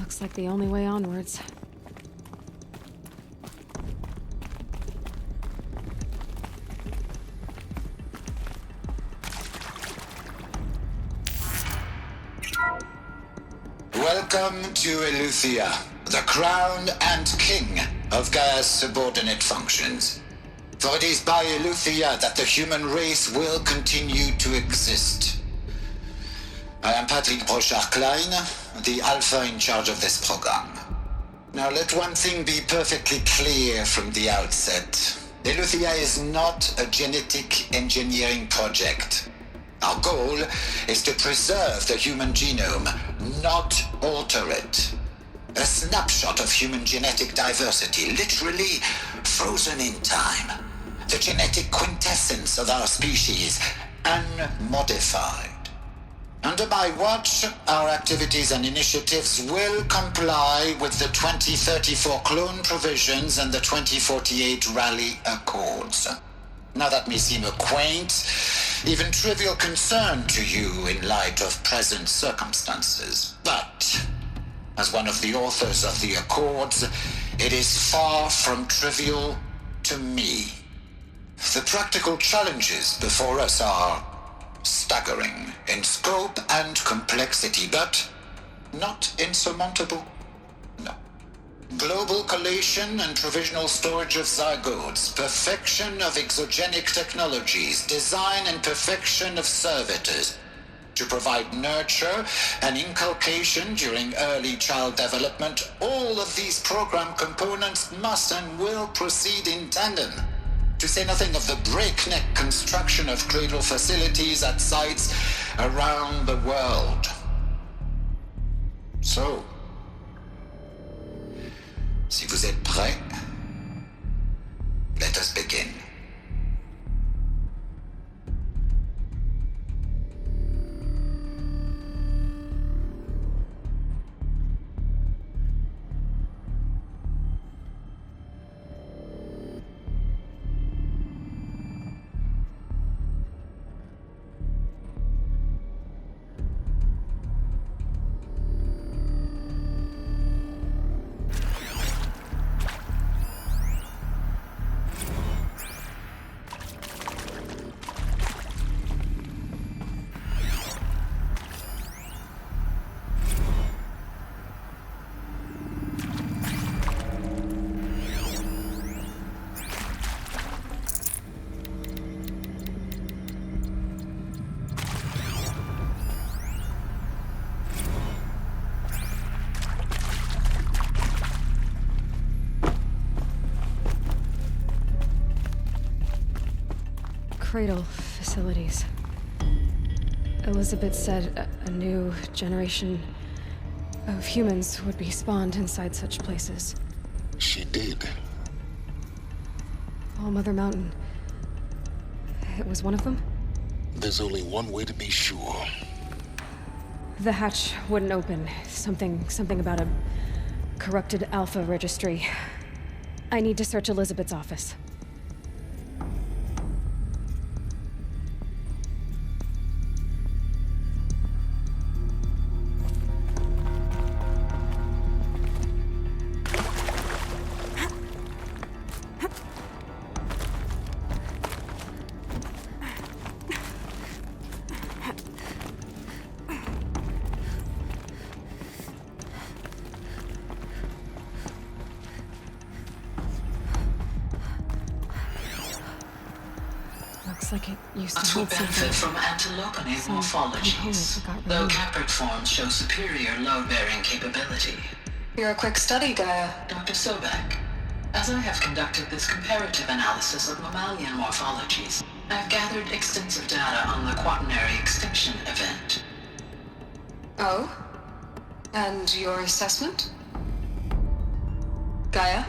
Looks like the only way onwards. Welcome to Eleuthia, the crown and king of Gaia's subordinate functions. For it is by Eleuthia that the human race will continue to exist. I am Patrick Brochard-Klein, the Alpha in charge of this program. Now let one thing be perfectly clear from the outset. Eleuthia is not a genetic engineering project. Our goal is to preserve the human genome, not alter it. A snapshot of human genetic diversity, literally frozen in time. The genetic quintessence of our species, unmodified. Under my watch, our activities and initiatives will comply with the 2034 clone provisions and the 2048 Rally Accords. Now that may seem a quaint, even trivial concern to you in light of present circumstances, but as one of the authors of the Accords, it is far from trivial to me. The practical challenges before us are staggering in scope and complexity, but not insurmountable. No. Global collation and provisional storage of zygotes, perfection of exogenic technologies, design and perfection of servitors to provide nurture and inculcation during early child development. All of these program components must and will proceed in tandem, to say nothing of the breakneck construction of cradle facilities at sites around the world. So, si vous êtes prêts, let us begin. Cradle facilities. Elizabeth said a new generation of humans would be spawned inside such places. She did. All Mother Mountain. It was one of them? There's only one way to be sure. The hatch wouldn't open. Something about a corrupted Alpha registry. I need to search Elizabeth's office. Looks like it used to Us hold would benefit something. from antilopinate Some components morphologies, that got though removed. caprid forms show superior load-bearing capability. You're a quick study, Gaia. Dr. Sobek, as I have conducted this comparative analysis of mammalian morphologies, I have gathered extensive data on the quaternary extinction event. Oh? And your assessment? Gaia?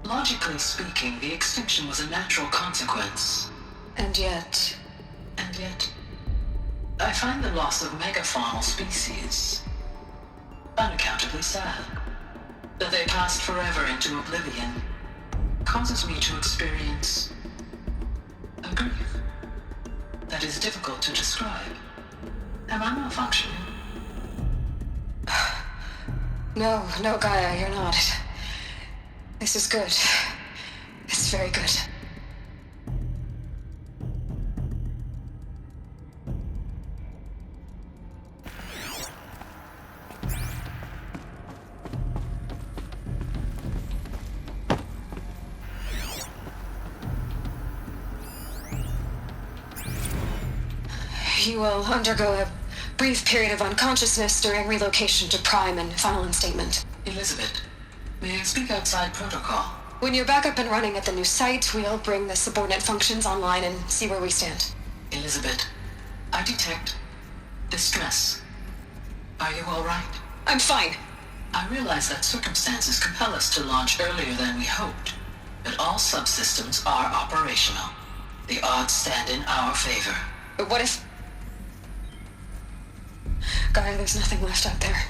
Logically speaking, the extinction was a natural consequence. And yet, I find the loss of megafaunal species unaccountably sad. That they passed forever into oblivion causes me to experience a grief that is difficult to describe. Am I malfunctioning? No, Gaia, you're not. This is good. It's very good. You will undergo a brief period of unconsciousness during relocation to Prime and final instatement. Elizabeth, may I speak outside protocol? When you're back up and running at the new site, we'll bring the subordinate functions online and see where we stand. Elizabeth, I detect distress. Are you all right? I'm fine. I realize that circumstances compel us to launch earlier than we hoped, but all subsystems are operational. The odds stand in our favor. But what if... Gaia, there's nothing left out there.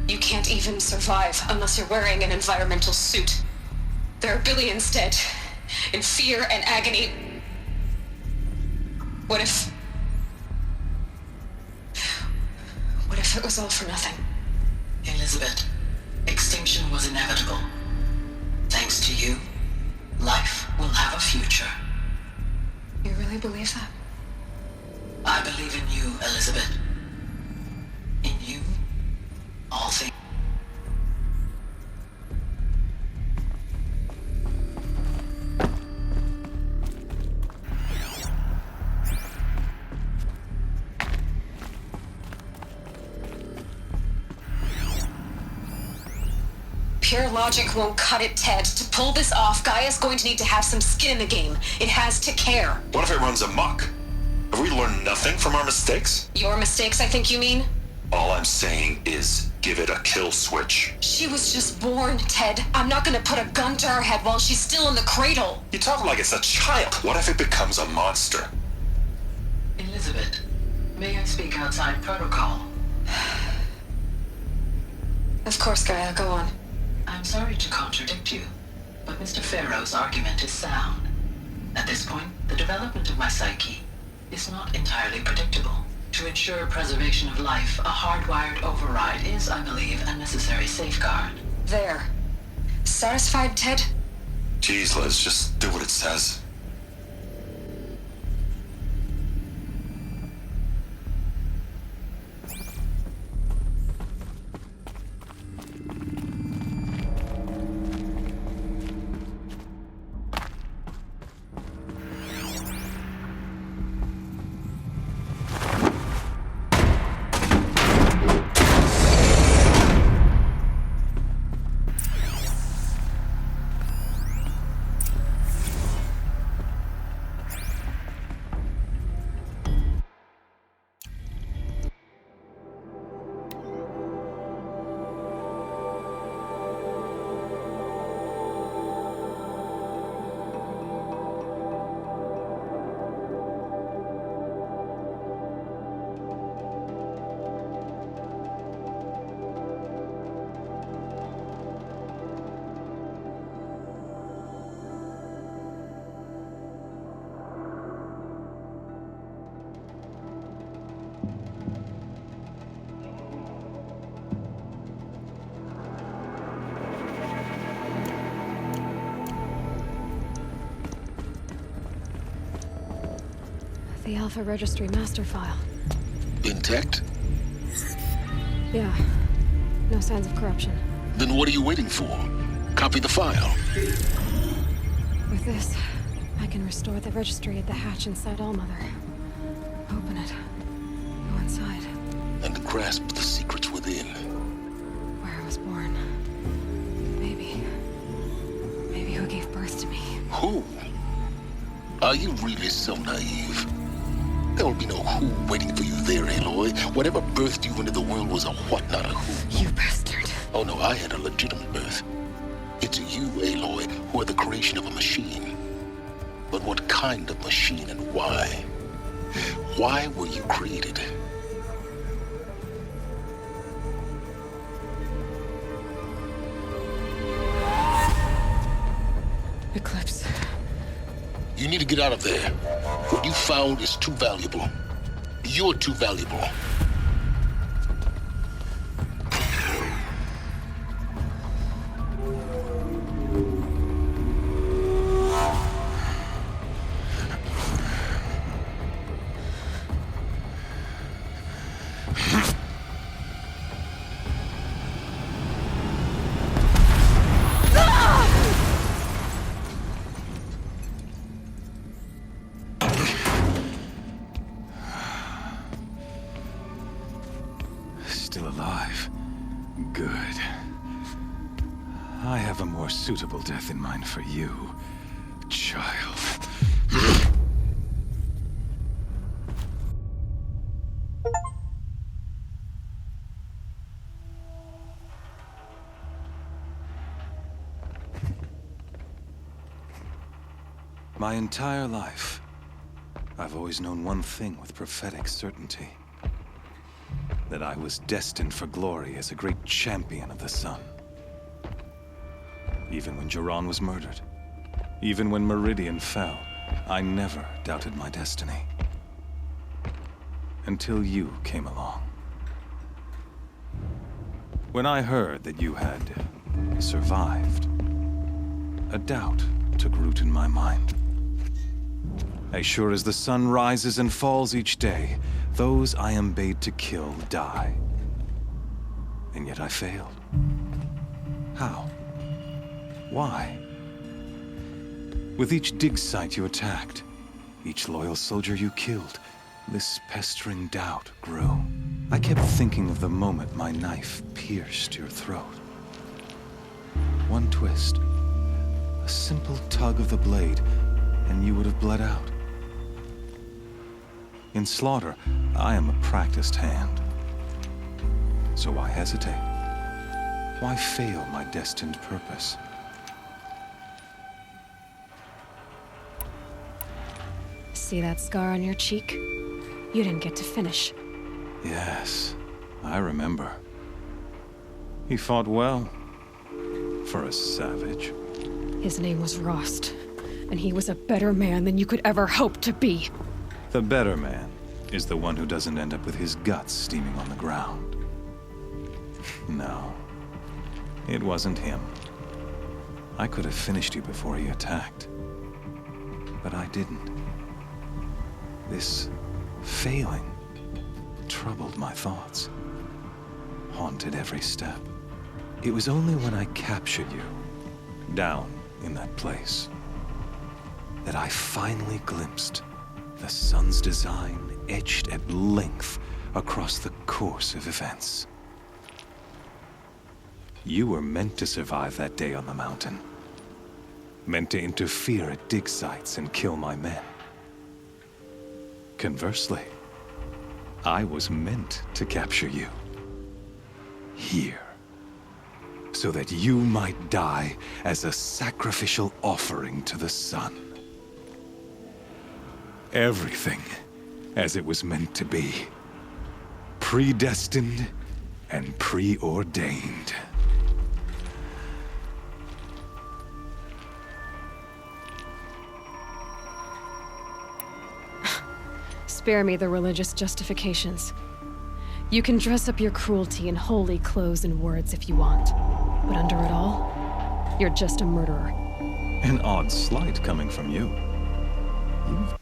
You can't even survive unless you're wearing an environmental suit. There are billions dead, in fear and agony. What if it was all for nothing? Elizabeth, extinction was inevitable. Thanks to you, life will have a future. You really believe that? I believe in you, Elizabeth. In you, all things. Pure logic won't cut it, Ted. To pull this off, Gaia's going to need to have some skin in the game. It has to care. What if it runs amok? Have we learned nothing from our mistakes? Your mistakes, I think you mean? All I'm saying is, give it a kill switch. She was just born, Ted. I'm not gonna put a gun to her head while she's still in the cradle. You talk like it's a child. What if it becomes a monster? Elizabeth, may I speak outside protocol? Of course, Gaia, go on. I'm sorry to contradict you, but Mr. Farrow's argument is sound. At this point, the development of my psyche is not entirely predictable. To ensure preservation of life, a hardwired override is, I believe, a necessary safeguard. There. Satisfied, Ted? Jeez, Liz, just do what it says. The Alpha Registry master file. Intact? Yeah. No signs of corruption. Then what are you waiting for? Copy the file. With this, I can restore the registry at the hatch inside Allmother. Open it. Go inside. And grasp the secrets within. Where I was born. Maybe who gave birth to me. Who? Are you really so naive? There will be no who waiting for you there, Aloy. Whatever birthed you into the world was a what, not a who. You bastard. Oh no, I had a legitimate birth. It's you, Aloy, who are the creation of a machine. But what kind of machine and why? Why were you created? Eclipse. You need to get out of there. What you found is too valuable. You're too valuable. still alive. Good. I have a more suitable death in mind for you, child. My entire life, I've always known one thing with prophetic certainty. That I was destined for glory as a great champion of the sun. Even when Jiran was murdered, even when Meridian fell, I never doubted my destiny. Until you came along. When I heard that you had survived, a doubt took root in my mind. As sure as the sun rises and falls each day, those I am bade to kill die. And yet I failed. How? Why? With each dig site you attacked, each loyal soldier you killed, this pestering doubt grew. I kept thinking of the moment my knife pierced your throat. One twist, a simple tug of the blade, and you would have bled out. In slaughter, I am a practiced hand. So why hesitate? Why fail my destined purpose? See that scar on your cheek? You didn't get to finish. Yes, I remember. He fought well. For a savage. His name was Rost, and he was a better man than you could ever hope to be. The better man is the one who doesn't end up with his guts steaming on the ground. No, it wasn't him. I could have finished you before he attacked. But I didn't. This failing troubled my thoughts, haunted every step. It was only when I captured you, down in that place, that I finally glimpsed the sun's design etched at length across the course of events. You were meant to survive that day on the mountain. Meant to interfere at dig sites and kill my men. Conversely, I was meant to capture you. Here. So that you might die as a sacrificial offering to the sun. Everything as it was meant to be. Predestined and preordained. Spare me the religious justifications. You can dress up your cruelty in holy clothes and words if you want. But under it all, you're just a murderer. An odd slight coming from you. You've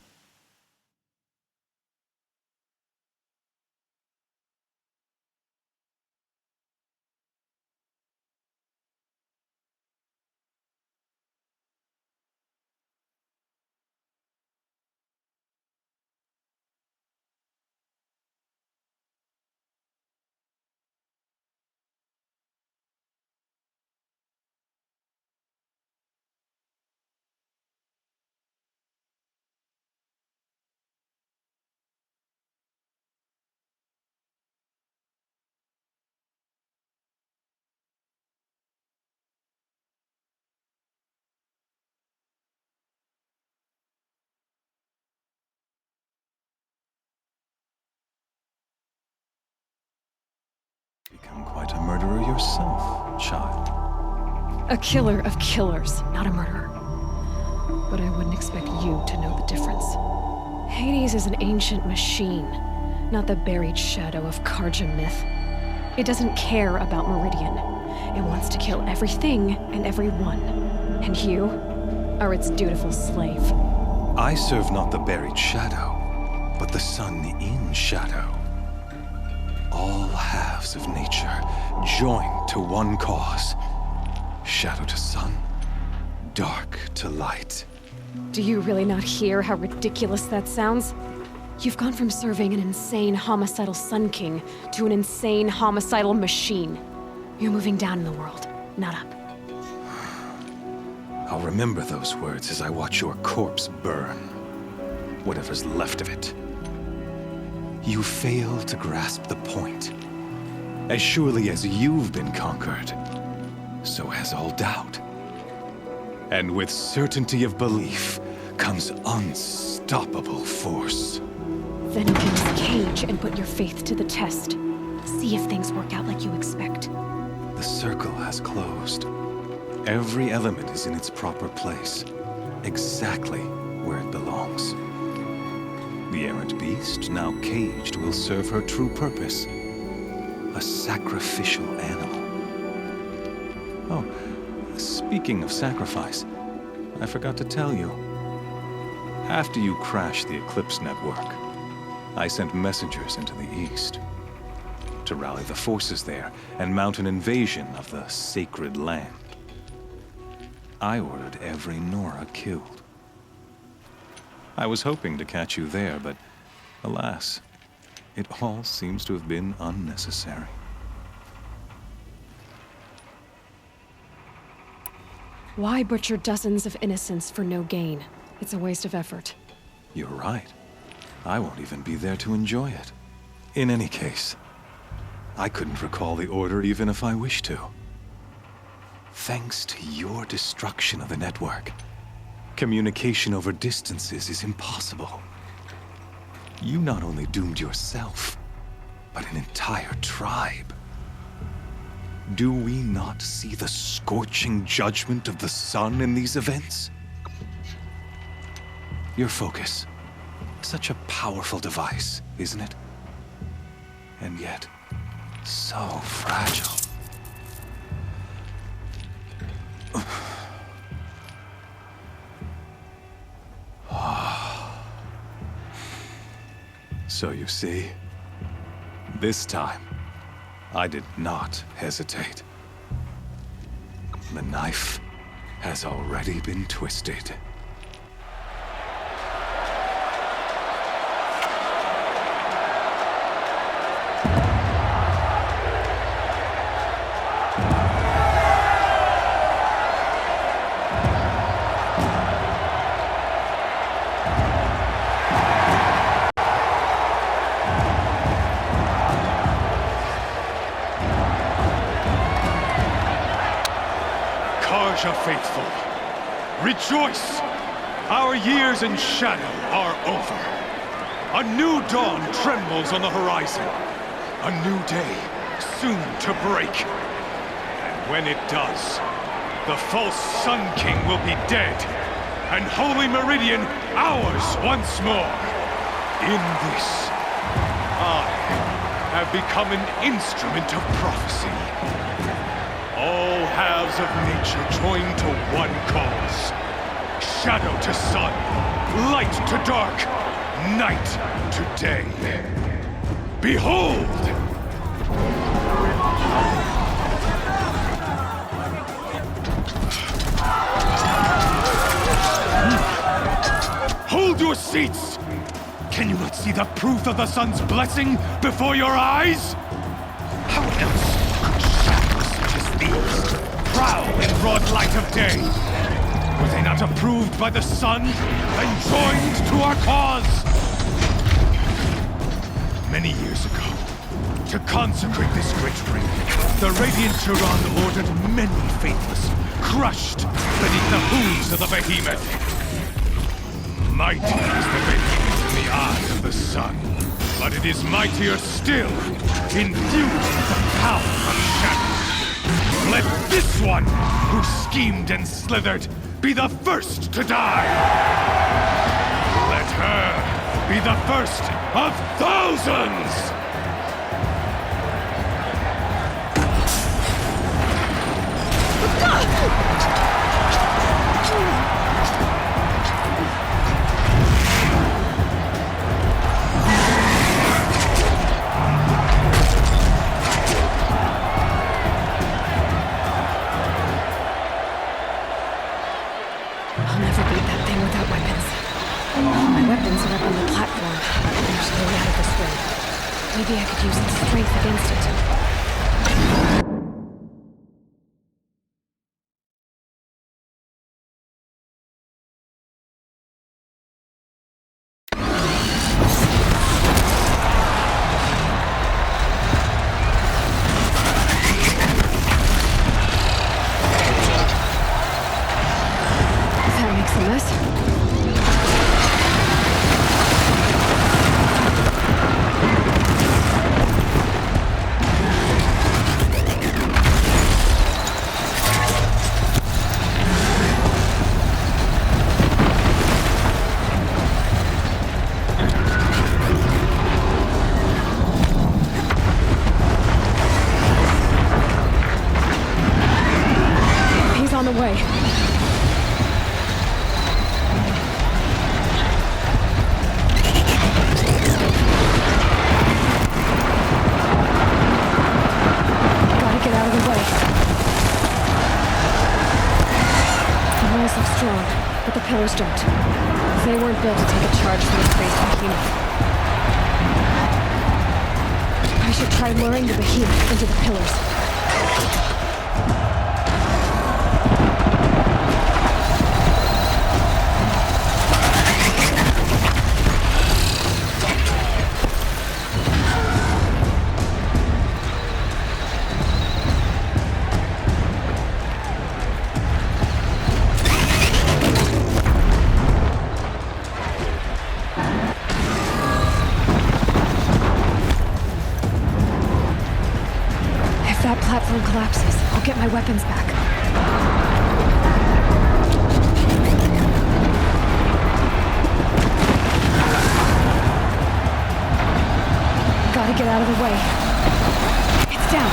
become quite a murderer yourself, child. A killer of killers, not a murderer. But I wouldn't expect you to know the difference. Hades is an ancient machine, not the buried shadow of Karja myth. It doesn't care about Meridian. It wants to kill everything and everyone. And you are its dutiful slave. I serve not the buried shadow, but the sun in shadow. All halves of nature joined to one cause. Shadow to sun, dark to light. Do you really not hear how ridiculous that sounds? You've gone from serving an insane homicidal Sun King to an insane homicidal machine. You're moving down in the world, not up. I'll remember those words as I watch your corpse burn. Whatever's left of it. You fail to grasp the point. As surely as you've been conquered, so has all doubt. And with certainty of belief comes unstoppable force. Then open this cage and put your faith to the test. See if things work out like you expect. The circle has closed. Every element is in its proper place, exactly where it belongs. The errant beast, now caged, will serve her true purpose. A sacrificial animal. Oh, speaking of sacrifice, I forgot to tell you. After you crashed the Eclipse network, I sent messengers into the east to rally the forces there and mount an invasion of the sacred land. I ordered every Nora killed. I was hoping to catch you there, but alas, it all seems to have been unnecessary. Why butcher dozens of innocents for no gain? It's a waste of effort. You're right. I won't even be there to enjoy it. In any case, I couldn't recall the order even if I wished to. Thanks to your destruction of the network, communication over distances is impossible. You not only doomed yourself, but an entire tribe. Do we not see the scorching judgment of the sun in these events? Your focus. Such a powerful device, isn't it? And yet, so fragile. So you see, this time, I did not hesitate. The knife has already been twisted. Faithful, rejoice! Our years in shadow are over. A new dawn trembles on the horizon. A new day soon to break. And when it does, the false Sun King will be dead, and Holy Meridian ours once more. In this, I have become an instrument of prophecy. All halves of nature join to one cause. Shadow to sun, light to dark, night to day. Behold! Hold your seats! Can you not see the proof of the sun's blessing before your eyes? How else could shadows such as these prowl in broad light of day? Were they not approved by the sun and joined to our cause? Many years ago, to consecrate this great ring, the Radiant Turan ordered many faithless, crushed beneath the hooves of the behemoth. Mighty is the behemoth in the eye of the sun, but it is mightier still, endued with the power of shadow. Let this one, who schemed and slithered, be the first to die! Let her be the first of thousands! I'll never beat that thing without weapons. My weapons are up on the platform. The pillars don't. They weren't built to take a charge from a crazed behemoth. I should try luring the behemoth into the pillars. If that platform collapses, I'll get my weapons back. Gotta get out of the way. It's down.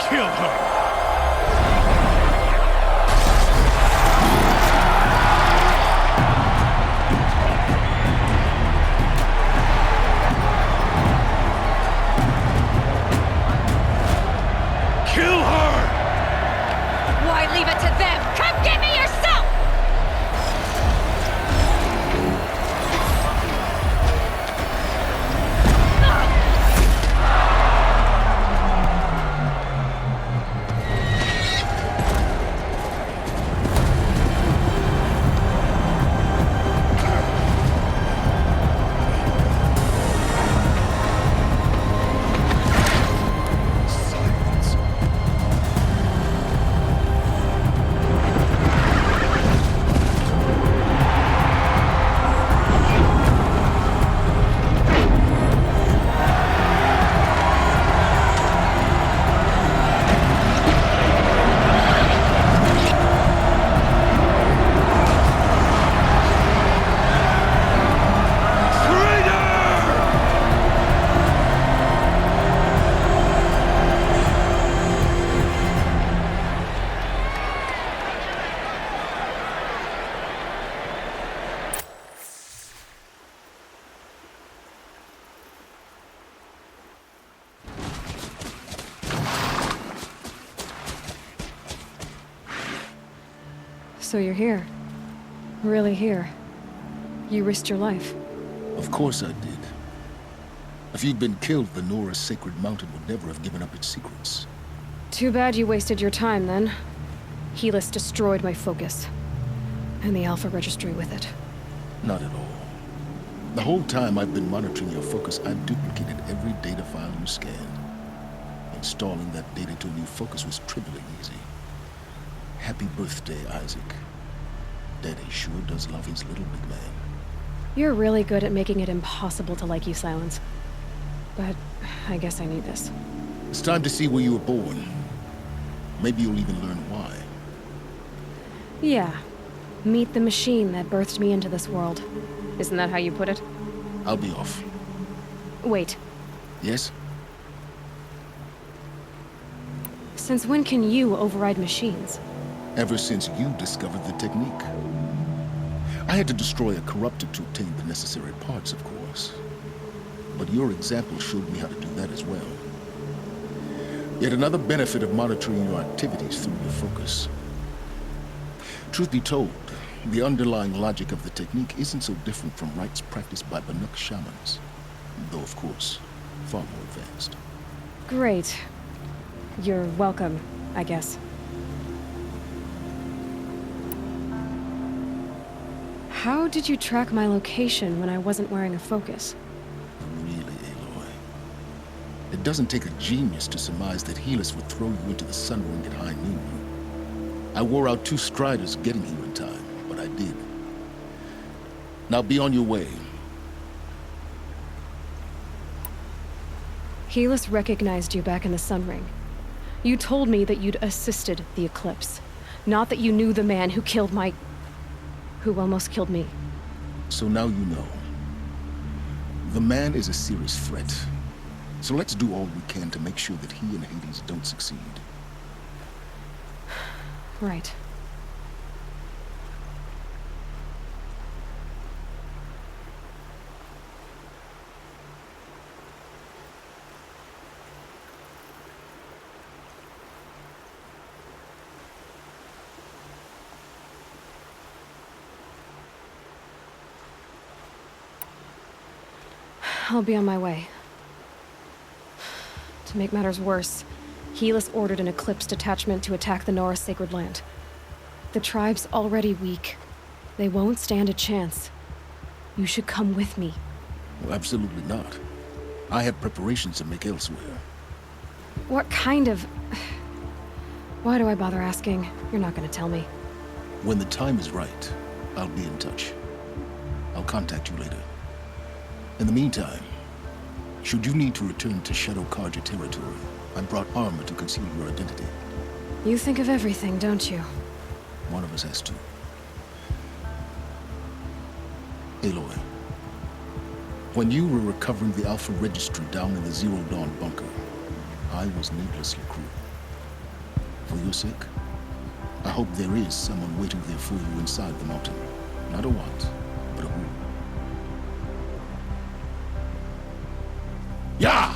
Kill her! Kill her! Why leave it to them? Come get me yourself! So you're here. Really here. You risked your life. Of course I did. If you'd been killed, the Nora's sacred mountain would never have given up its secrets. Too bad you wasted your time, then. Helis destroyed my focus. And the Alpha Registry with it. Not at all. The whole time I've been monitoring your focus, I've duplicated every data file you scanned. Installing that data to a new focus was trivially easy. Happy birthday, Isaac. Daddy sure does love his little big man. You're really good at making it impossible to like you, Silence. But I guess I need this. It's time to see where you were born. Maybe you'll even learn why. Yeah. Meet the machine that birthed me into this world. Isn't that how you put it? I'll be off. Wait. Yes? Since when can you override machines? Ever since you discovered the technique. I had to destroy a corruptor to obtain the necessary parts, of course. But your example showed me how to do that as well. Yet another benefit of monitoring your activities through your focus. Truth be told, the underlying logic of the technique isn't so different from rites practiced by Banuk shamans. Though, of course, far more advanced. Great. You're welcome, I guess. How did you track my location when I wasn't wearing a focus? Really, Aloy? It doesn't take a genius to surmise that Helis would throw you into the sun ring at high noon. I wore out 2 striders getting here in time, but I did. Now be on your way. Helis recognized you back in the sun ring. You told me that you'd assisted the eclipse. Not that you knew the man who killed who almost killed me. So now you know. The man is a serious threat. So let's do all we can to make sure that he and Hades don't succeed. Right. I'll be on my way. To make matters worse, Helis ordered an Eclipse detachment to attack the Nora Sacred Land. The tribe's already weak. They won't stand a chance. You should come with me. Well, absolutely not. I have preparations to make elsewhere. What kind of... Why do I bother asking? You're not gonna tell me. When the time is right, I'll be in touch. I'll contact you later. In the meantime, should you need to return to Shadow Karja territory, I brought armor to conceal your identity. You think of everything, don't you? One of us has to. Aloy, when you were recovering the Alpha Registry down in the Zero Dawn bunker, I was needlessly cruel. For your sake, I hope there is someone waiting there for you inside the mountain. Not a what, but a who. Yeah!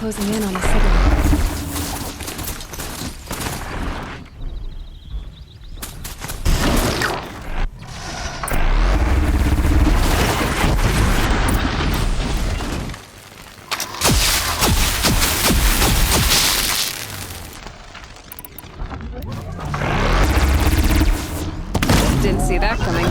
closing in on the city. Didn't see that coming.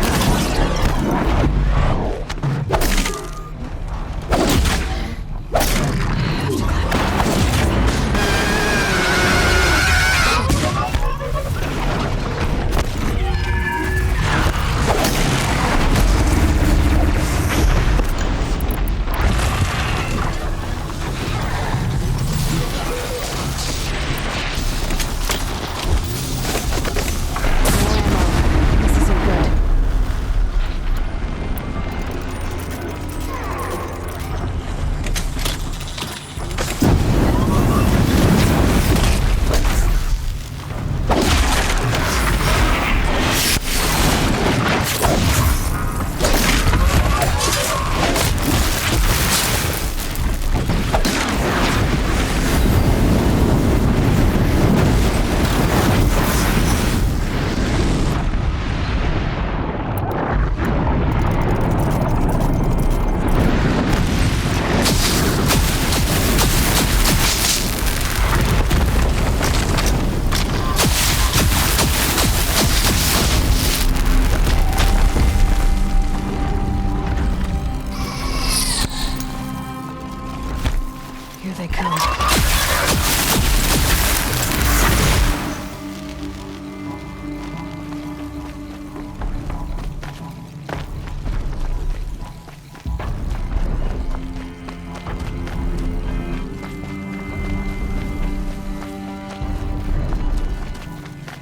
Here they come.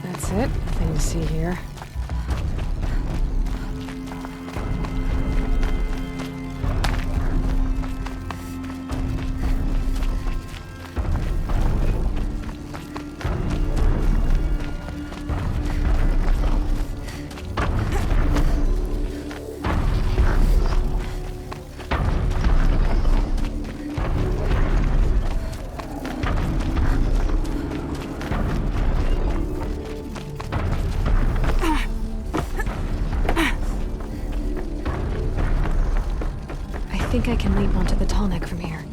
That's it. Nothing to see here. I think I can leap onto the tall neck from here.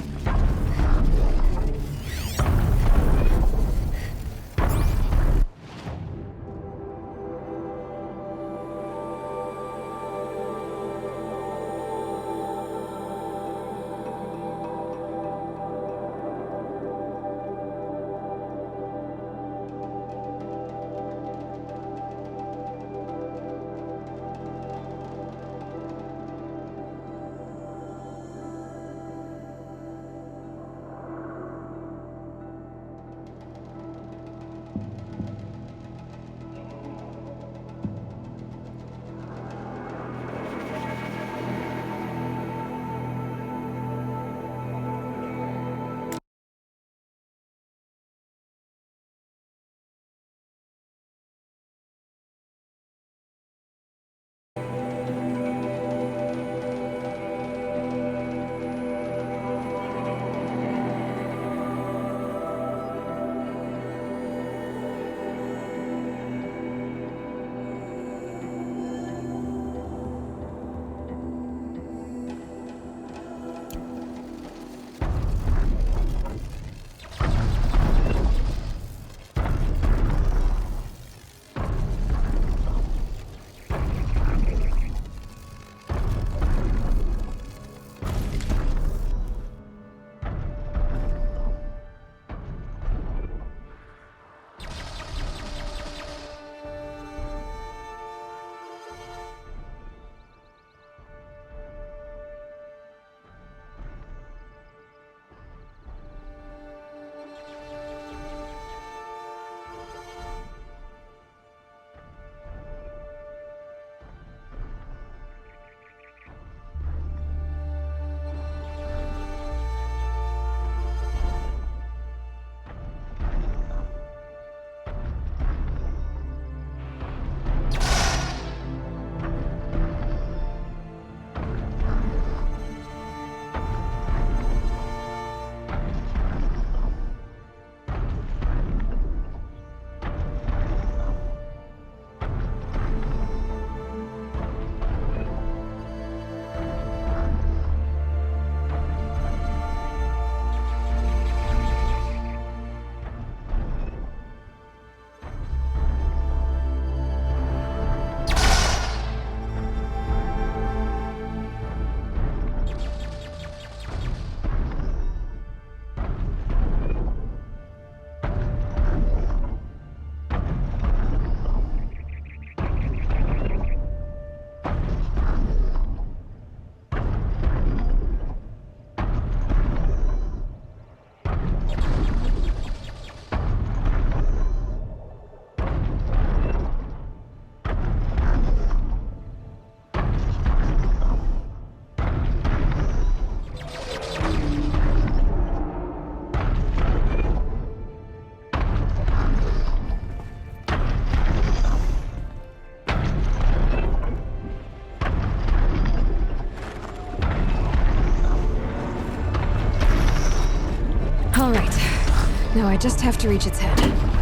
Now I just have to reach its head.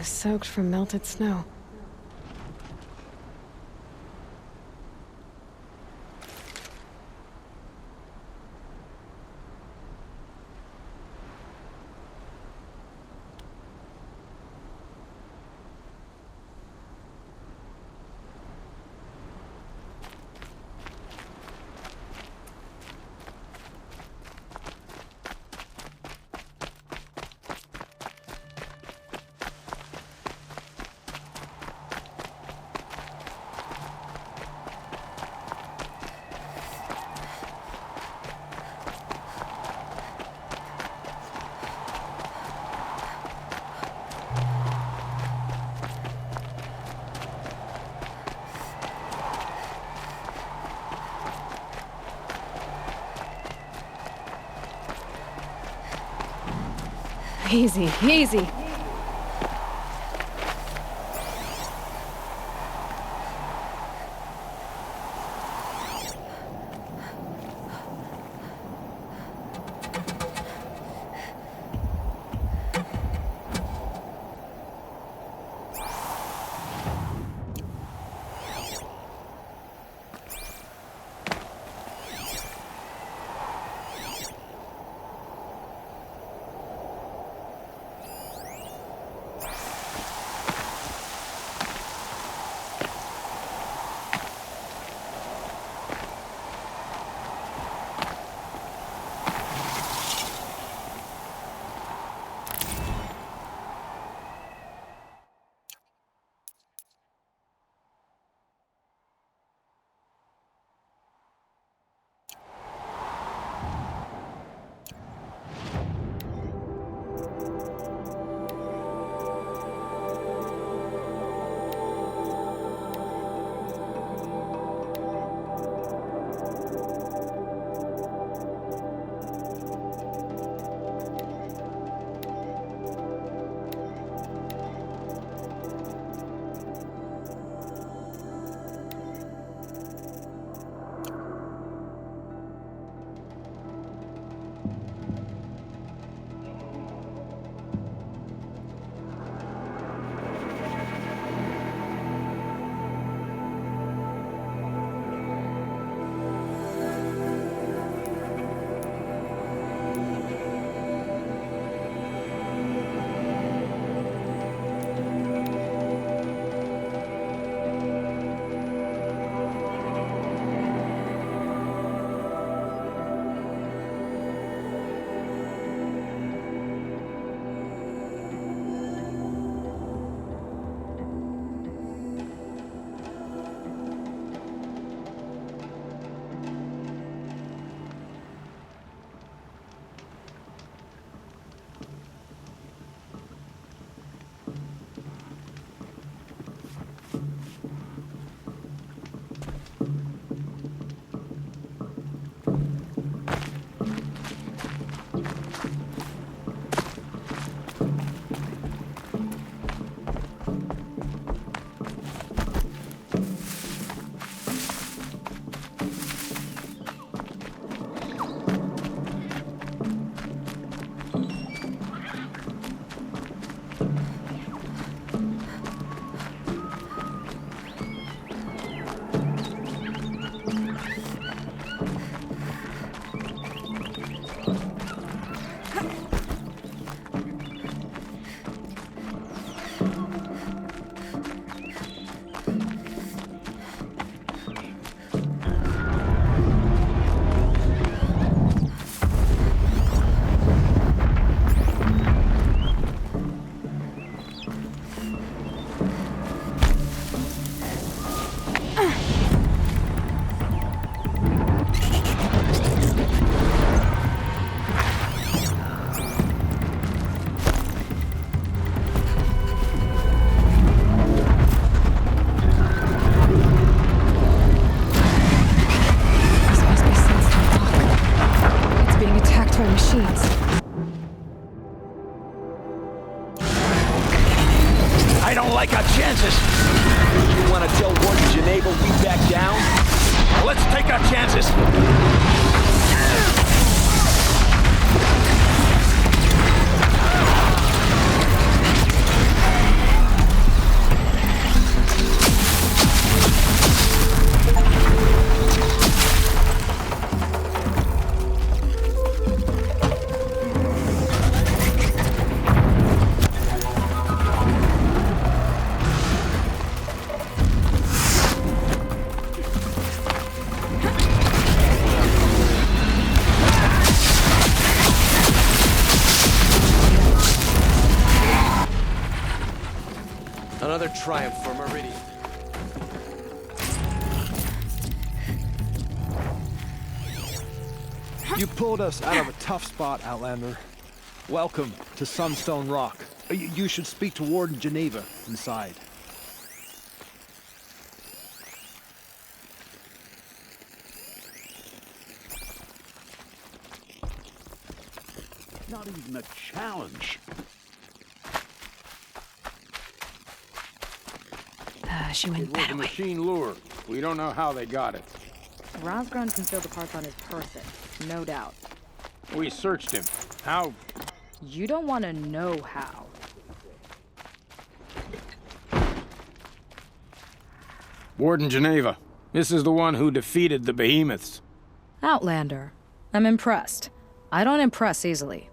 soaked from melted snow. Easy, easy. like our chances. You want to tell Warden Geneva we back down? Let's take our chances. triumph for Meridian. You pulled us out of a tough spot, Outlander. Welcome to Sunstone Rock. You should speak to Warden Geneva inside. Not even a challenge. She went It was that a way. machine lure. We don't know how they got it. Rosgron can fill the parts on his person, no doubt. We searched him. How? You don't want to know how. Warden Geneva. This is the one who defeated the behemoths. Outlander. I'm impressed. I don't impress easily.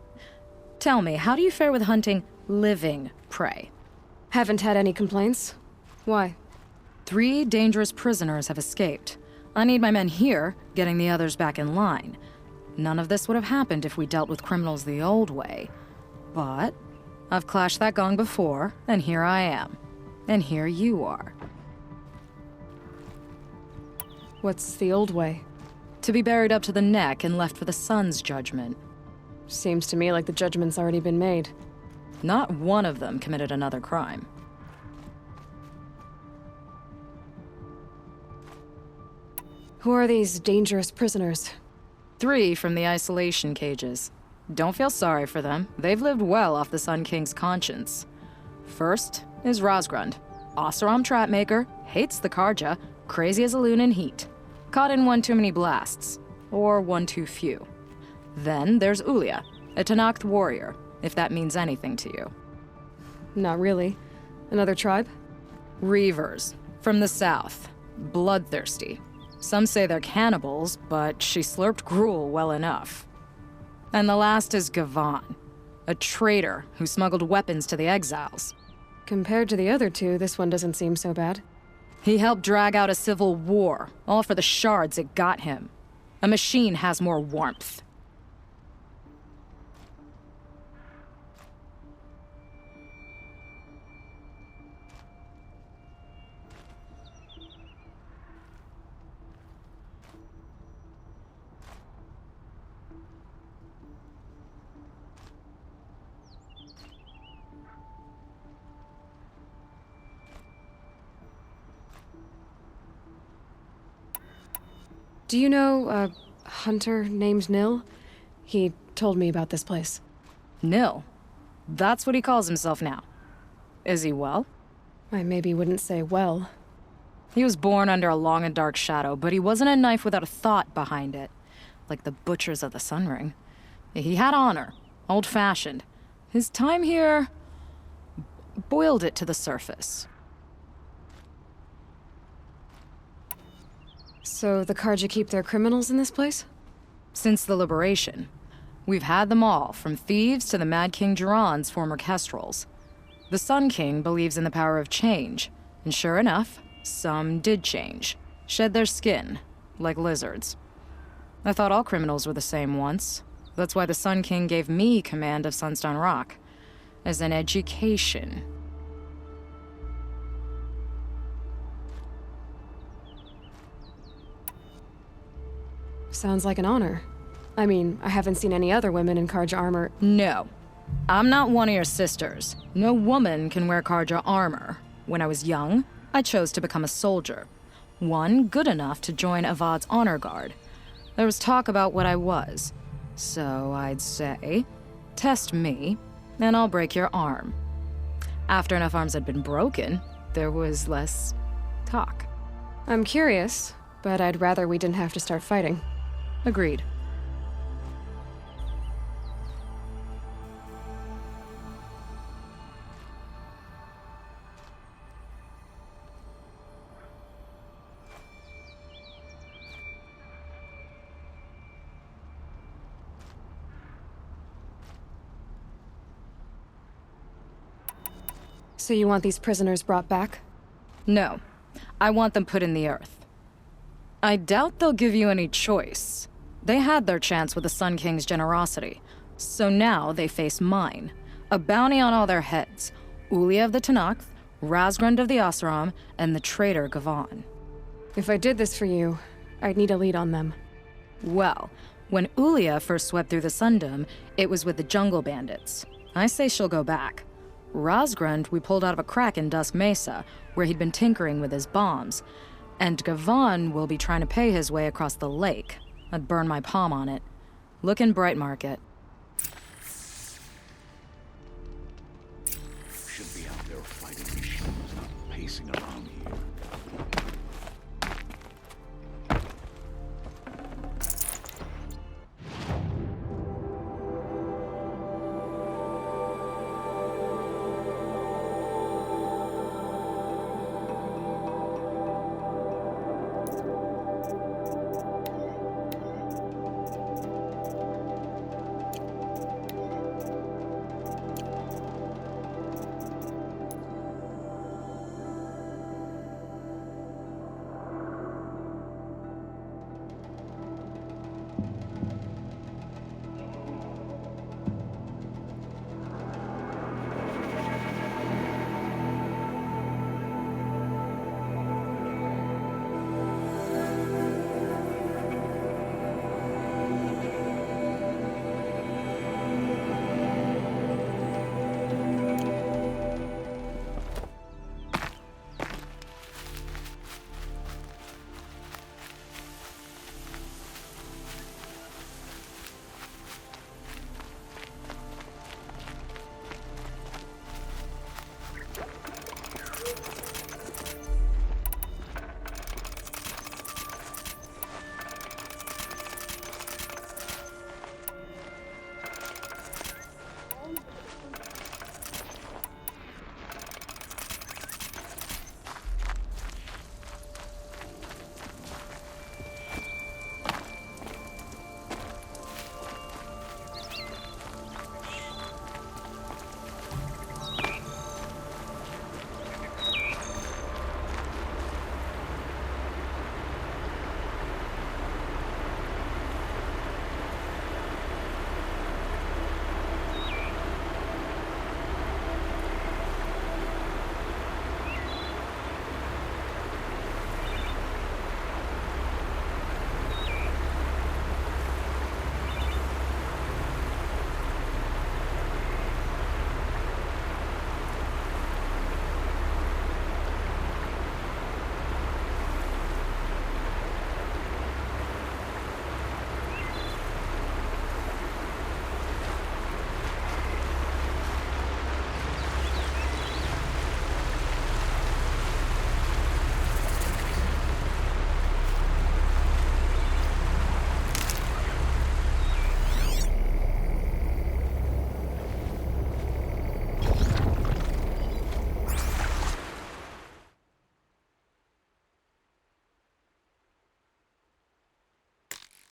Tell me, how do you fare with hunting living prey? Haven't had any complaints. Why? 3 dangerous prisoners have escaped. I need my men here, getting the others back in line. None of this would have happened if we dealt with criminals the old way. But I've clashed that gong before, and here I am. And here you are. What's the old way? To be buried up to the neck and left for the sun's judgment. Seems to me like the judgment's already been made. Not one of them committed another crime. Who are these dangerous prisoners? 3 from the isolation cages. Don't feel sorry for them. They've lived well off the Sun King's conscience. First is Rosgrund. Oseram trapmaker, hates the Karja, crazy as a loon in heat. Caught in one too many blasts. Or one too few. Then there's Ulia, a Tenakth warrior, if that means anything to you. Not really. Another tribe? Reavers, from the south. Bloodthirsty. Some say they're cannibals, but she slurped gruel well enough. And the last is Gavan, a traitor who smuggled weapons to the exiles. Compared to the other 2, this one doesn't seem so bad. He helped drag out a civil war, all for the shards it got him. A machine has more warmth. Do you know a hunter named Nil? He told me about this place. Nil? That's what he calls himself now. Is he well? I maybe wouldn't say well. He was born under a long and dark shadow, but he wasn't a knife without a thought behind it. Like the butchers of the Sunring. He had honor, old-fashioned. His time here boiled it to the surface. So the Karja keep their criminals in this place? Since the liberation. We've had them all, from thieves to the Mad King Duran's former kestrels. The Sun King believes in the power of change, and sure enough, some did change. Shed their skin, like lizards. I thought all criminals were the same once. That's why the Sun King gave me command of Sunstone Rock. As an education. Sounds like an honor. I mean, I haven't seen any other women in Karja armor. No. I'm not one of your sisters. No woman can wear Karja armor. When I was young, I chose to become a soldier. One good enough to join Avad's honor guard. There was talk about what I was. So I'd say, test me, and I'll break your arm. After enough arms had been broken, there was less talk. I'm curious, but I'd rather we didn't have to start fighting. Agreed. So you want these prisoners brought back? No. I want them put in the earth. I doubt they'll give you any choice. They had their chance with the Sun King's generosity, so now they face mine. A bounty on all their heads. Ulia of the Tenakth, Razgrund of the Oseram, and the traitor Gavan. If I did this for you, I'd need a lead on them. Well, when Ulia first swept through the Sundom, it was with the jungle bandits. I say she'll go back. Razgrund we pulled out of a crack in Dusk Mesa, where he'd been tinkering with his bombs. And Gavan will be trying to pay his way across the lake. I'd burn my palm on it. Look in Bright Market. Should be out there fighting machines, not pacing around.